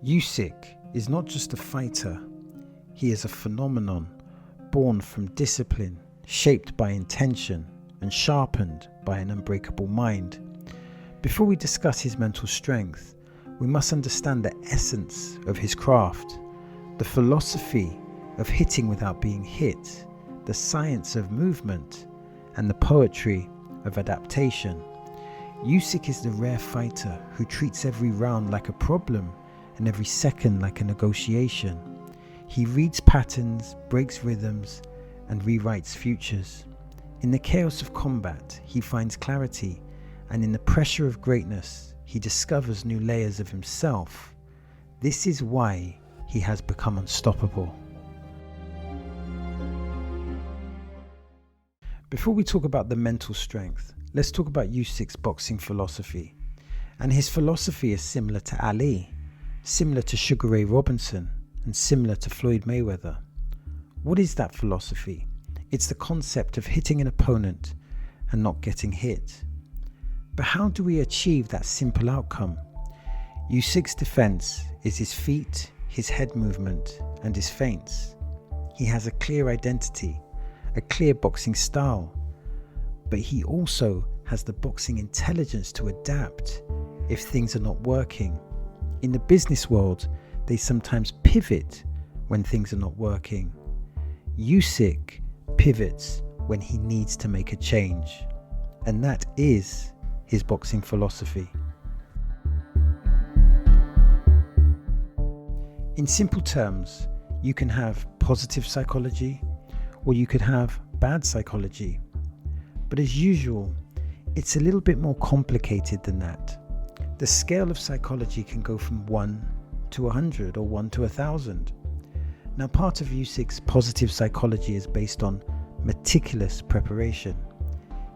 Usyk is not just a fighter, he is a phenomenon born from discipline, shaped by intention, and sharpened by an unbreakable mind. Before we discuss his mental strength, we must understand the essence of his craft, the philosophy of hitting without being hit, the science of movement, and the poetry of adaptation. Usyk is the rare fighter who treats every round like a problem and every second like a negotiation. He reads patterns, breaks rhythms, and rewrites futures. In the chaos of combat, he finds clarity, and in the pressure of greatness, he discovers new layers of himself. This is why he has become unstoppable. Before we talk about the mental strength, let's talk about Usyk's boxing philosophy. And his philosophy is similar to Ali, similar to Sugar Ray Robinson, and similar to Floyd Mayweather. What is that philosophy? It's the concept of hitting an opponent and not getting hit. But how do we achieve that simple outcome? Usyk's defense is his feet, his head movement, and his feints. He has a clear identity, a clear boxing style, but he also has the boxing intelligence to adapt if things are not working. In the business world, they sometimes pivot when things are not working. Usyk pivots when he needs to make a change, and that is his boxing philosophy. In simple terms, you can have positive psychology or you could have bad psychology. But as usual, it's a little bit more complicated than that. The scale of psychology can go from 1 to 100 or 1 to 1,000. Now, part of Usyk's positive psychology is based on meticulous preparation.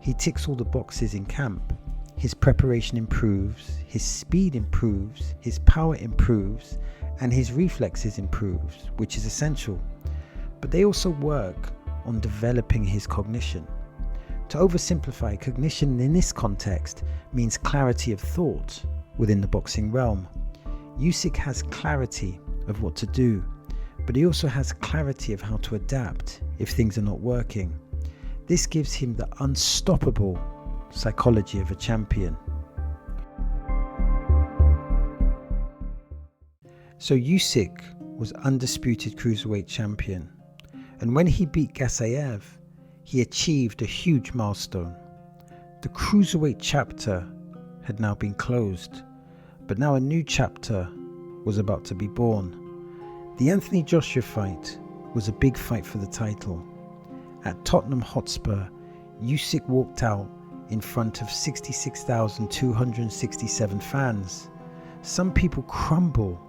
He ticks all the boxes in camp. His preparation improves, his speed improves, his power improves, and his reflexes improves, which is essential. But they also work on developing his cognition. To oversimplify, cognition in this context means clarity of thought within the boxing realm. Usyk has clarity of what to do, but he also has clarity of how to adapt if things are not working. This gives him the unstoppable psychology of a champion. So Usyk was undisputed cruiserweight champion, and when he beat Gasayev, he achieved a huge milestone. The cruiserweight chapter had now been closed, but now a new chapter was about to be born. The Anthony Joshua fight was a big fight for the title. At Tottenham Hotspur, Usyk walked out in front of 66,267 fans. Some people crumble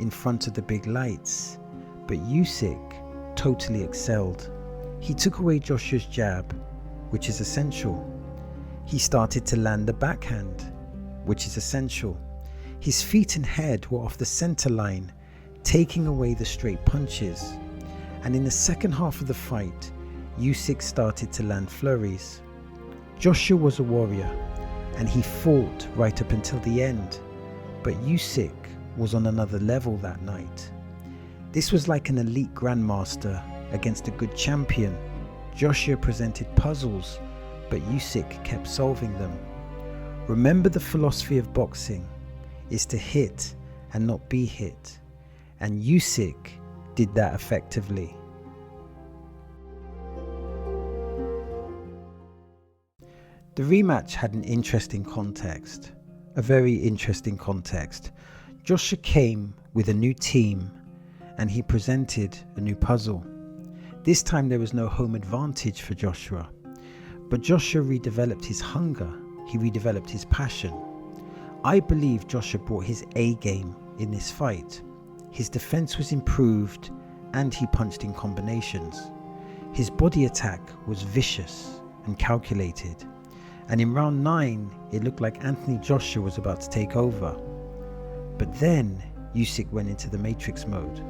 in front of the big lights, but Usyk totally excelled. He took away Joshua's jab, which is essential. He started to land the backhand, which is essential. His feet and head were off the center line, taking away the straight punches. And in the second half of the fight, Usyk started to land flurries. Joshua was a warrior, and he fought right up until the end. But Usyk was on another level that night. This was like an elite grandmaster against a good champion. Joshua presented puzzles, but Usyk kept solving them. Remember, the philosophy of boxing is to hit and not be hit, and Usyk did that effectively. The rematch had an interesting context, a very interesting context. Joshua came with a new team and he presented a new puzzle. This time there was no home advantage for Joshua, but Joshua redeveloped his hunger, he redeveloped his passion. I believe Joshua brought his A game in this fight. His defense was improved and he punched in combinations. His body attack was vicious and calculated. And in round 9, it looked like Anthony Joshua was about to take over. But then Usyk went into the matrix mode.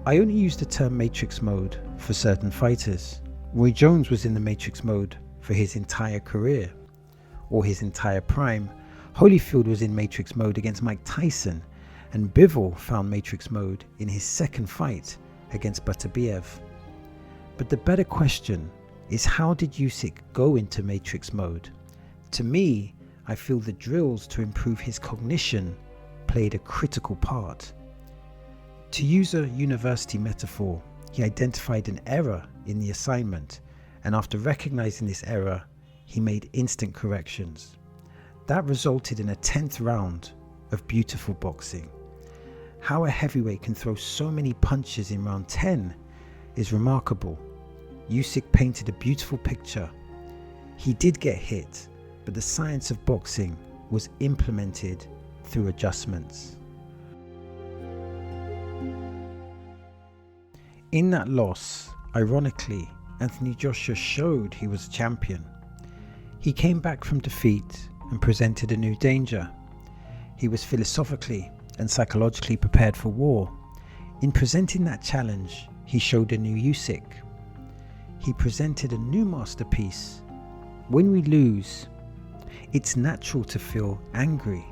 I only use the term matrix mode for certain fighters. Roy Jones was in the matrix mode for his entire career, or his entire prime. Holyfield was in matrix mode against Mike Tyson, and Bivol found Matrix mode in his second fight against Beterbiev. But the better question is, how did Usyk go into Matrix mode? To me, I feel the drills to improve his cognition played a critical part. To use a university metaphor, he identified an error in the assignment, and after recognizing this error, he made instant corrections. That resulted in a 10th round of beautiful boxing. How a heavyweight can throw so many punches in round 10 is remarkable. Usyk painted a beautiful picture. He did get hit, but the science of boxing was implemented through adjustments. In that loss, ironically, Anthony Joshua showed he was a champion. He came back from defeat and presented a new danger. He was philosophically and psychologically prepared for war. In presenting that challenge, he showed a new Usyk. He presented a new masterpiece. When we lose, it's natural to feel angry.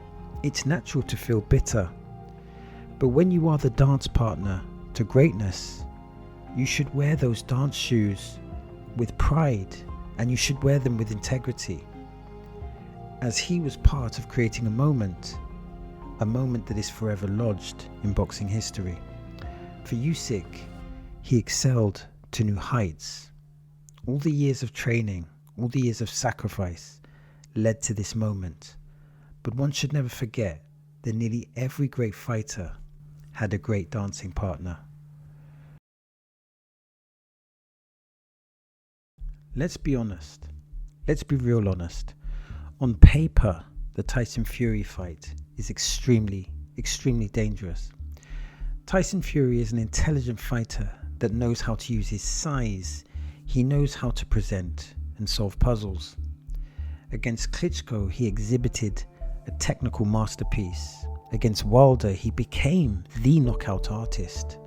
It's natural to feel bitter. But when you are the dance partner to greatness, you should wear those dance shoes with pride, and you should wear them with integrity. As he was part of creating a moment that is forever lodged in boxing history. For Usyk, he excelled to new heights. All the years of training, all the years of sacrifice led to this moment. But one should never forget that nearly every great fighter had a great dancing partner. Let's be honest. Let's be real honest. On paper, the Tyson Fury fight is extremely dangerous. Tyson Fury is an intelligent fighter that knows how to use his size. He knows how to present and solve puzzles. Against Klitschko, he exhibited a technical masterpiece. Against Wilder, he became the knockout artist.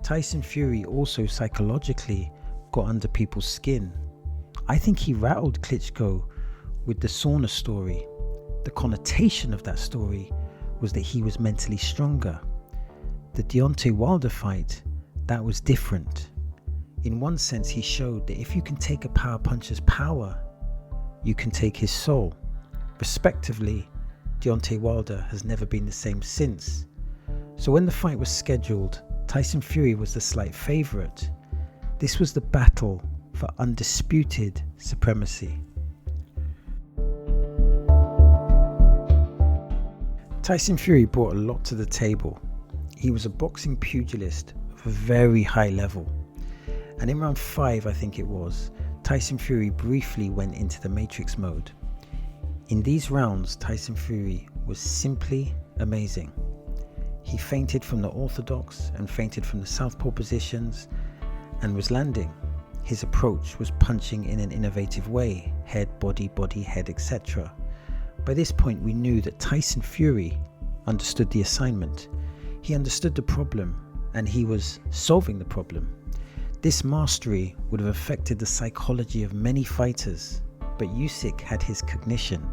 Tyson Fury also psychologically got under people's skin. I think he rattled Klitschko with the sauna story. The connotation of that story was that he was mentally stronger. The Deontay Wilder fight, that was different. In one sense, he showed that if you can take a power puncher's power, you can take his soul. Respectively, Deontay Wilder has never been the same since. So when the fight was scheduled, Tyson Fury was the slight favourite. This was the battle for undisputed supremacy. Tyson Fury brought a lot to the table. He was a boxing pugilist of a very high level. And in round 5, I think it was, Tyson Fury briefly went into the Matrix mode. In these rounds, Tyson Fury was simply amazing. He feinted from the orthodox and feinted from the southpaw positions and was landing. His approach was punching in an innovative way, head, body, head, etc. By this point, we knew that Tyson Fury understood the assignment. He understood the problem, and he was solving the problem. This mastery would have affected the psychology of many fighters, but Usyk had his cognition.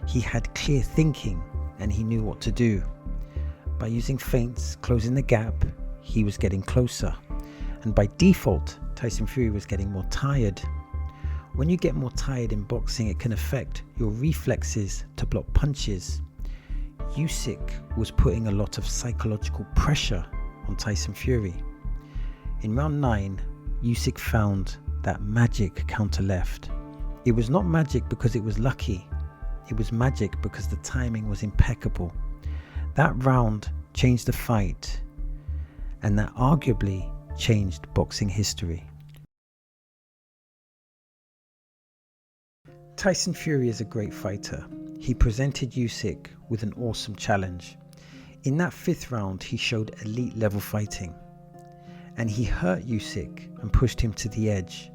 He had clear thinking, and he knew what to do. By using feints, closing the gap, he was getting closer. And by default, Tyson Fury was getting more tired. When you get more tired in boxing, it can affect your reflexes to block punches. Usyk was putting a lot of psychological pressure on Tyson Fury. In round 9, Usyk found that magic counter left. It was not magic because it was lucky. It was magic because the timing was impeccable. That round changed the fight, and that arguably changed boxing history. Tyson Fury is a great fighter. He presented Usyk with an awesome challenge. In that 5th round, he showed elite level fighting, and he hurt Usyk and pushed him to the edge.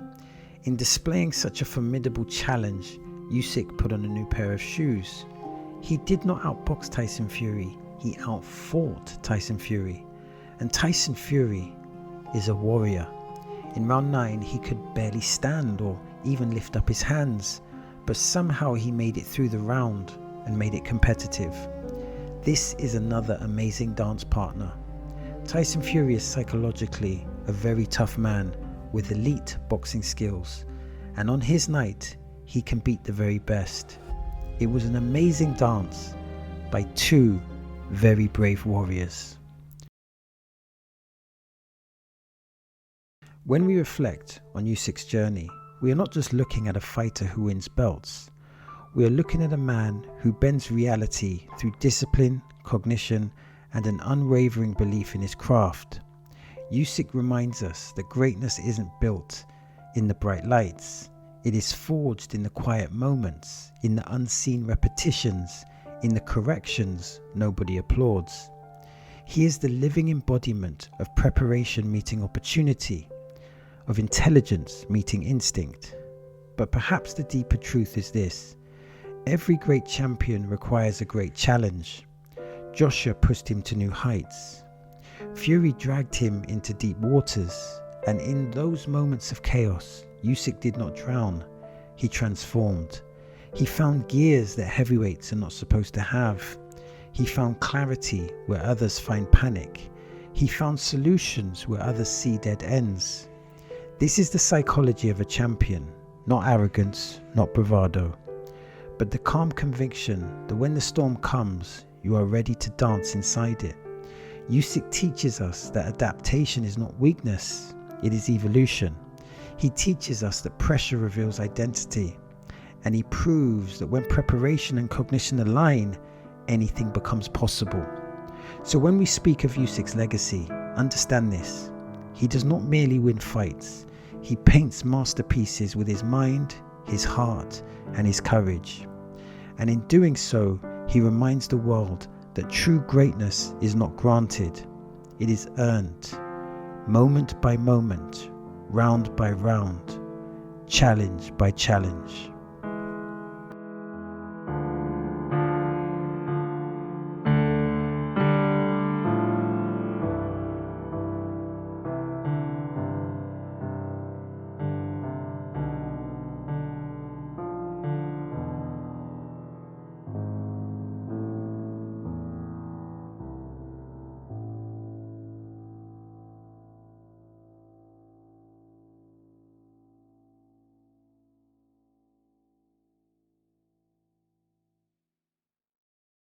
In displaying such a formidable challenge, Usyk put on a new pair of shoes. He did not outbox Tyson Fury, he outfought Tyson Fury. And Tyson Fury is a warrior. In round 9, he could barely stand or even lift up his hands, but somehow he made it through the round and made it competitive. This is another amazing dance partner. Tyson Fury is psychologically a very tough man with elite boxing skills, and on his night, he can beat the very best. It was an amazing dance by two very brave warriors. When we reflect on Usyk's journey, we are not just looking at a fighter who wins belts. We are looking at a man who bends reality through discipline, cognition, and an unwavering belief in his craft. Usyk reminds us that greatness isn't built in the bright lights. It is forged in the quiet moments, in the unseen repetitions, in the corrections nobody applauds. He is the living embodiment of preparation meeting opportunity, of intelligence meeting instinct. But perhaps the deeper truth is this: every great champion requires a great challenge. Joshua pushed him to new heights. Fury dragged him into deep waters, and in those moments of chaos, Usyk did not drown, he transformed. He found gears that heavyweights are not supposed to have. He found clarity where others find panic. He found solutions where others see dead ends. This is the psychology of a champion, not arrogance, not bravado, but the calm conviction that when the storm comes, you are ready to dance inside it. Usyk teaches us that adaptation is not weakness, it is evolution. He teaches us that pressure reveals identity, and he proves that when preparation and cognition align, anything becomes possible. So when we speak of Usyk's legacy, understand this: he does not merely win fights, he paints masterpieces with his mind, his heart, and his courage. And in doing so, he reminds the world that true greatness is not granted, it is earned, moment by moment, round by round, challenge by challenge.